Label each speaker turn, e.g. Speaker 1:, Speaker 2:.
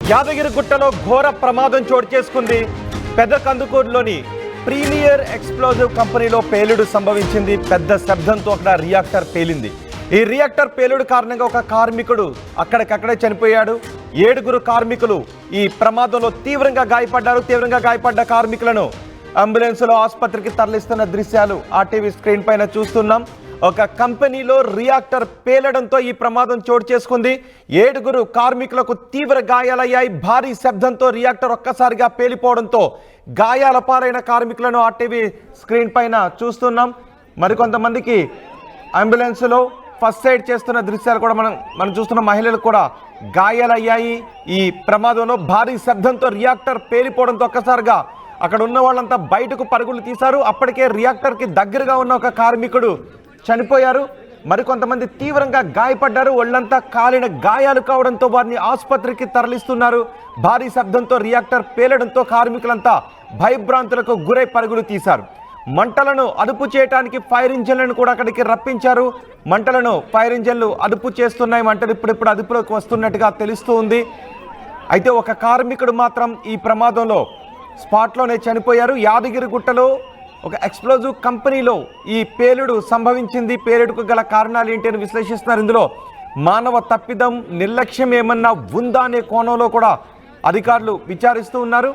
Speaker 1: యాదగిరిగుట్టలో ఘోర ప్రమాదం చోటు చేసుకుంది. పెద్ద కందుకూరులోని ప్రీమియర్ ఎక్స్ప్లోజివ్ కంపెనీలో పేలుడు సంభవించింది. పెద్ద శబ్దంతో అక్కడ రియాక్టర్ పేలింది. ఈ రియాక్టర్ పేలుడు కారణంగా ఒక కార్మికుడు అక్కడికక్కడే చనిపోయాడు. 7 కార్మికులు ఈ ప్రమాదంలో తీవ్రంగా గాయపడ్డారు. తీవ్రంగా గాయపడ్డ కార్మికులను అంబులెన్స్లో ఆసుపత్రికి తరలిస్తున్న దృశ్యాలు ఆర్టీవీ స్క్రీన్ పైన చూస్తున్నాం. ఒక కంపెనీలో రియాక్టర్ పేలడంతో ఈ ప్రమాదం చోటు చేసుకుంది. 7 కార్మికులకు తీవ్ర గాయాలయ్యాయి. భారీ శబ్దంతో రియాక్టర్ ఒక్కసారిగా పేలిపోవడంతో గాయాల పాలైన కార్మికులను ఆర్టీవీ స్క్రీన్ పైన చూస్తున్నాం. మరికొంతమందికి అంబులెన్స్లో ఫస్ట్ ఎయిడ్ చేస్తున్న దృశ్యాలు కూడా మనం చూస్తున్న మహిళలకు కూడా గాయాలయ్యాయి. ఈ ప్రమాదంలో భారీ శబ్దంతో రియాక్టర్ పేలిపోవడంతో ఒక్కసారిగా అక్కడ ఉన్న వాళ్ళంతా బయటకు పరుగులు తీశారు. అప్పటికే రియాక్టర్కి దగ్గరగా ఉన్న ఒక కార్మికుడు చనిపోయారు. మరికొంతమంది తీవ్రంగా గాయపడ్డారు. ఒళ్ళంతా కాలిన గాయాలు కావడంతో వారిని ఆసుపత్రికి తరలిస్తున్నారు. భారీ శబ్దంతో రియాక్టర్ పేలడంతో కార్మికులంతా భయభ్రాంతులకు గురై పరుగులు తీశారు. మంటలను అదుపు చేయడానికి ఫైర్ ఇంజన్లను కూడా అక్కడికి రప్పించారు. మంటలను ఫైర్ ఇంజన్లు అదుపు చేస్తున్నాయి. మంటలు ఇప్పుడిప్పుడు అదుపులోకి వస్తున్నట్టుగా తెలుస్తూ ఉంది. అయితే ఒక కార్మికుడు మాత్రం ఈ ప్రమాదంలో స్పాట్లోనే చనిపోయారు. యాదగిరిగుట్టలో ఒక ఎక్స్ప్లోజివ్ కంపెనీలో ఈ పేలుడు సంభవించింది. పేలుడుకు గల కారణాలు ఏంటి అని విశ్లేషిస్తున్నారు. ఇందులో మానవ తప్పిదం, నిర్లక్ష్యం ఏమన్నా ఉందా అనే కోణంలో కూడా అధికారులు విచారిస్తూ ఉన్నారు.